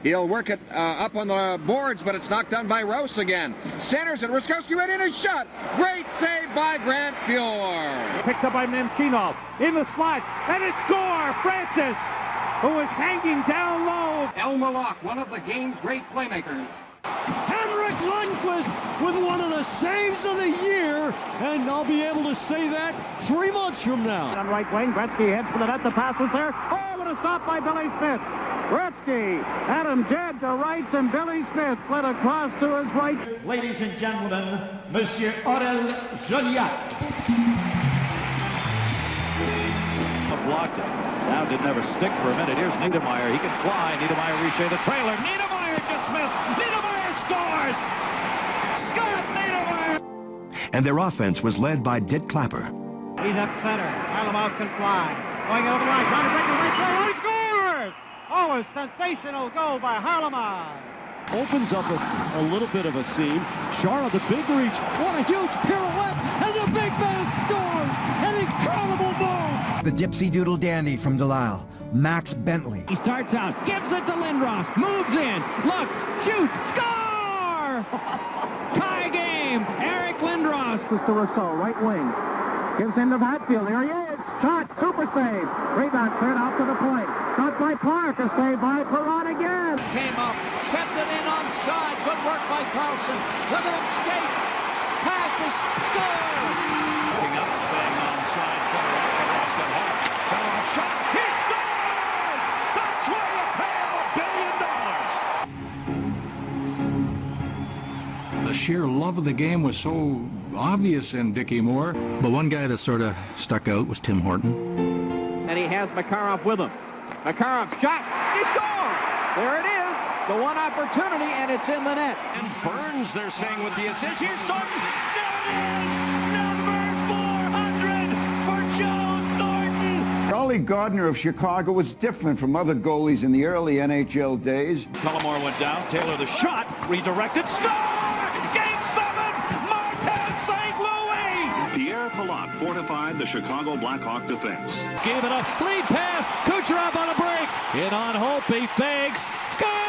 He'll work it up on the boards, but it's knocked down by Rouse again. Centers and Ruskowski ready in his shot. Great save by Grant Fuhr. Picked up by Nemchinov in the slot, and it's score! Francis, who is hanging down low. Elmer Locke, one of the game's great playmakers. Henrik Lundqvist with one of the saves of the year, and I'll be able to say that 3 months from now. On right wing, Gretzky heads for the net, the pass was there. Oh, what a stop by Billy Smith. Gretzky had him dead to rights, and Billy Smith fled across to his right. Ladies and gentlemen, Monsieur Aurel Joliat. Blocked it. Now didn't ever stick for a minute. Here's Niedermeyer. He can fly. Niedermeyer reshape the trailer. Niedermeyer just missed. Niedermeyer scores! Scott Niedermeyer! And their offense was led by Dick Clapper. He's up center. Harlamov can fly. Going over the line. Trying to break the right throw. He scores! Oh, a sensational goal by Harlamov. Opens up a little bit of a seam. Chara, the big reach. What a huge pirouette. And the big man scores! An incredible move! The Dipsy Doodle Dandy from Delisle, Max Bentley. He starts out, gives it to Lindros, moves in, looks, shoots, score! Tie game, Eric Lindros. To Rousseau, right wing. Gives him to Hatfield. There he is. Shot, super save. Rebound cleared out to the point. Shot by Clark, a save by Perron again. Came up, kept it in on side. Good work by Carlson. Look at him skate. Passes, score! Looking up, staying on side. Fedorov got home. Fedorov shot. He scores! That's why you pay him $1 billion. The sheer love of the game was so obvious in Dickie Moore. But one guy that sort of stuck out was Tim Horton. And he has Makarov with him. Makarov's shot. He scores! There it is. The one opportunity, and it's in the net. And Burns, they're saying, with the assist. Here's Thornton. There it is! Number 400 for Joe Thornton. Golly Gardner of Chicago was different from other goalies in the early NHL days. Cullimore went down. Taylor the shot. Redirected. Score! Game 7! Martin St. Louis! Pierre Palat fortified the Chicago Blackhawk defense. Gave it up. Lead pass. Kucherov on a break. In on Hope. He fakes. Scores!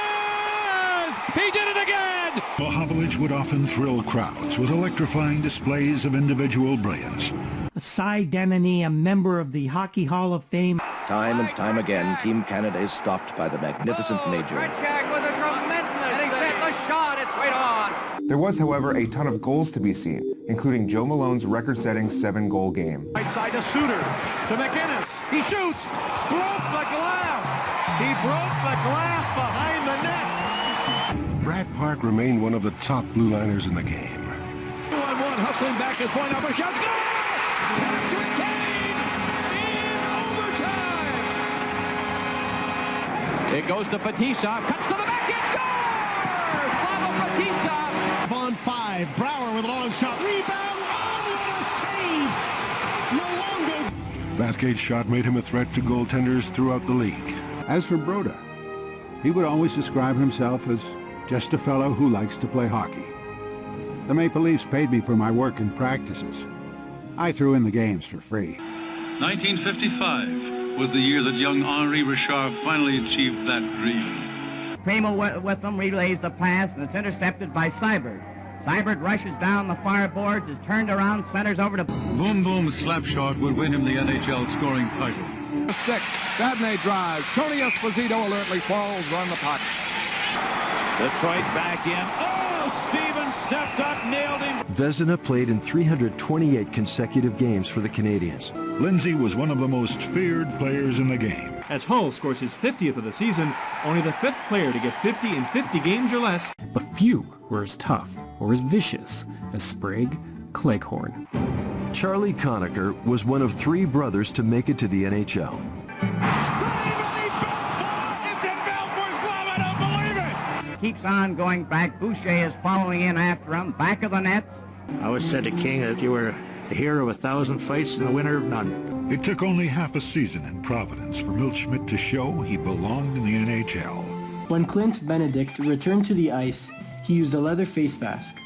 He did it again! Pahovlich would often thrill crowds with electrifying displays of individual brilliance. Cy Denny, a member of the Hockey Hall of Fame. Time and time again, Team Canada is stopped by the magnificent Major. Jacques with a tremendous, and he set the shot. It's right on. There was, however, a ton of goals to be seen, including Joe Malone's record-setting 7-goal game. Right side to Suter, to McInnes. He shoots, broke the glass. He broke the glass behind the net. Brad Park remained one of the top blue liners in the game. 2-on-1, hustling back his point up a shot. Goal! It goes to Fetisov, cuts to the back, it scores! Slava Fetisov! On 5, Brower with a long shot, rebound, oh, what a save! Lalonde. Bathgate's shot made him a threat to goaltenders throughout the league. As for Broda, he would always describe himself as just a fellow who likes to play hockey. The Maple Leafs paid me for my work and practices. I threw in the games for free. 1955 was the year that young Henri Richard finally achieved that dream. Primo with them relays the pass, and it's intercepted by Seibert. Seibert rushes down the far boards, is turned around, centers over to... Boom Boom's slap shot would win him the NHL scoring title. The stick. Dabney drives. Tony Esposito alertly falls on the puck. Detroit back in. Oh, Stevens stepped up, nailed him. Vezina played in 328 consecutive games for the Canadiens. Lindsay was one of the most feared players in the game. As Hull scores his 50th of the season, only the 5th player to get 50 in 50 games or less. But few were as tough or as vicious as Sprague Cleghorn. Charlie Conacher was one of 3 brothers to make it to the NHL. Keeps on going back. Boucher is following in after him. Back of the nets. I always said to King that you were the hero of 1,000 fights and the winner of none. It took only half a season in Providence for Milt Schmidt to show he belonged in the NHL. When Clint Benedict returned to the ice, he used a leather face mask.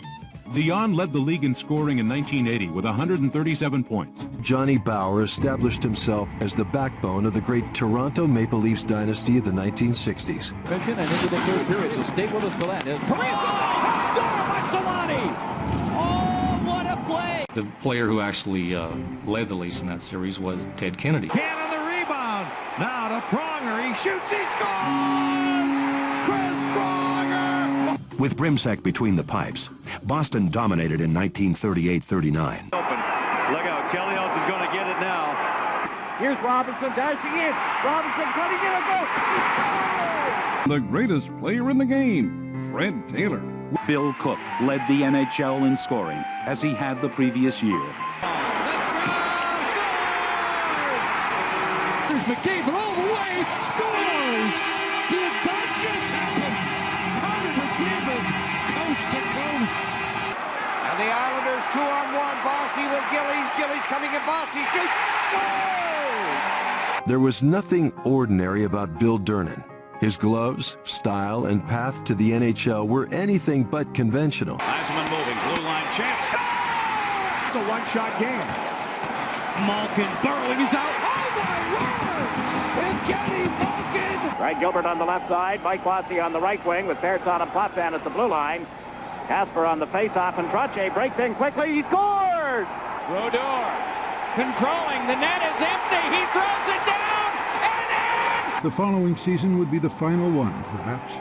Dion led the league in scoring in 1980 with 137 points. Johnny Bower established himself as the backbone of the great Toronto Maple Leafs dynasty of the 1960s. And into the third period, so stay with us for that. Oh, what a play! The player who actually led the Leafs in that series was Ted Kennedy. Can on the rebound. Now to Pronger. He shoots. He scores! Chris Pronger! With Brimsack between the pipes, Boston dominated in 1938-39. Open. Look out. Kelly is going to get it now. Here's Robinson dashing in. Robinson cutting in a goal. The greatest player in the game, Fred Taylor. Bill Cook led the NHL in scoring, as he had the previous year. Here's McDavid all the way. Scores! Did that just happen? Connor McDavid, coast to coast. And the Islanders 2-on-1. Bossy with Gillies. Gillies coming in. Bossy shoots. Goal! There was nothing ordinary about Bill Durnan. His gloves, style, and path to the NHL were anything but conventional. Heisman moving, blue line chance. It's a one-shot game. Malkin burrowing, he's out. Oh my word! Evgeny Malkin! Greg Gilbert on the left side, Mike Bossy on the right wing with Fairson and Potvin at the blue line. Casper on the face-off, and Trottier breaks in quickly. He scores! Brodeur controlling. The net is empty. He throws it down. The following season would be the final one, perhaps.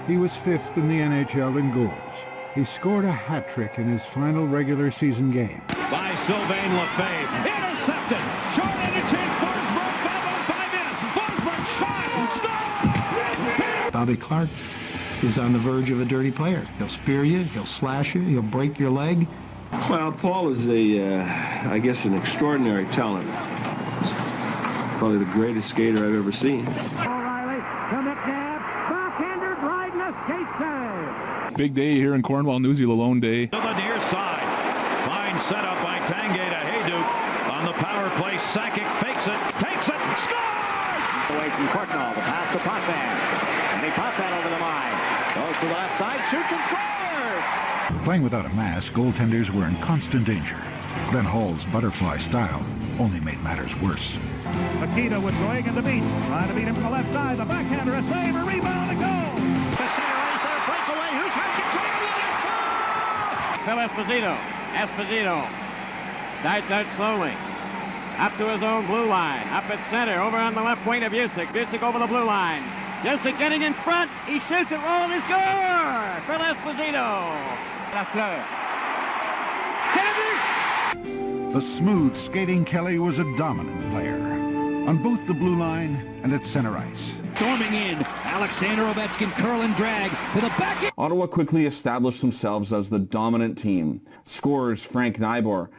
He was 5th in the NHL in goals. He scored a hat trick in his final regular season game. By Sylvain Lefebvre. Intercepted. Short-handed chance. Forsberg. 5-on-5 in. Forsberg shot and score. Bobby Clark is on the verge of a dirty player. He'll spear you. He'll slash you. He'll break your leg. Well, Paul is I guess, an extraordinary talent. Probably the greatest skater I've ever seen. O'Reilly to McNabb. Backhander, Dryden, escape save. Big day here in Cornwall, Newsy Lalonde Day. To the near side. Fine setup by Tanguay to Hayduk. On the power play, Sakic fakes it, takes it, scores! Away from Courtnall, the pass to Potvin. And he popped that over the line. Goes to the left side, shoots and scores! Playing without a mask, goaltenders were in constant danger. Glenn Hall's butterfly style only made matters worse. Mikita was going in the beat. Trying to beat him from the left side. The backhander, a save, a rebound, a goal! The center ice there, breakaway. Who's Hasek going to the net? Phil Esposito. Esposito starts out slowly. Up to his own blue line. Up at center, over on the left wing of Busick. Busick over the blue line. Busick getting in front. He shoots it, rolling his score! Phil Esposito. Lafleur. The smooth skating Kelly was a dominant player on both the blue line and at center ice. Storming in, Alexander Ovechkin curl and drag to the back end. Ottawa quickly established themselves as the dominant team. Scorers Frank Nighbor.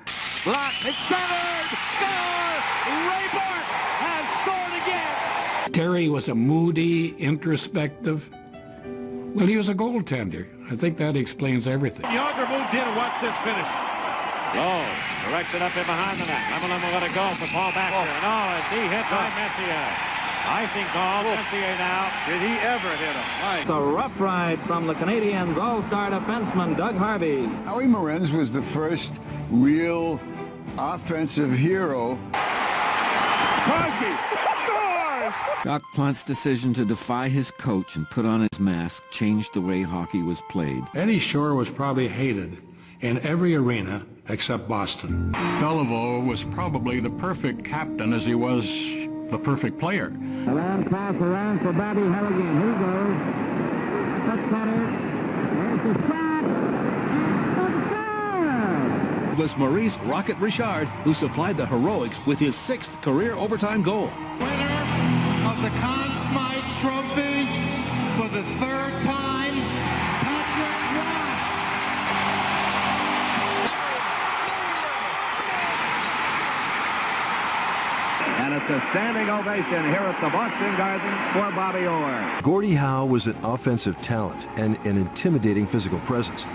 Block, it's centered! Score! Ray Bourque has scored again! Terry was a moody, introspective. Well, he was a goaltender. I think that explains everything. Jagr moved in and watch this finish. Low, directs it up in behind the net. Lemieux will let it go for Paul Baxter. No, it's he hit by Messier. Icing call, Messier now. Did he ever hit him? Right. It's a rough ride from the Canadiens' all-star defenseman, Doug Harvey. Howie Morenz was the first real offensive hero. Crosby scores! Jacques Plante's decision to defy his coach and put on his mask changed the way hockey was played. Eddie Shore was probably hated in every arena except Boston. Beliveau was probably the perfect captain as he was the perfect player. Around pass around for Bobby Harrigan. Here he goes. That's center. There's the shot. It was Maurice Rocket Richard who supplied the heroics with his 6th career overtime goal. Winner of the Conn Smythe Trophy for the 3rd time, Patrick Roy. And it's a standing ovation here at the Boston Garden for Bobby Orr. Gordie Howe was an offensive talent and an intimidating physical presence.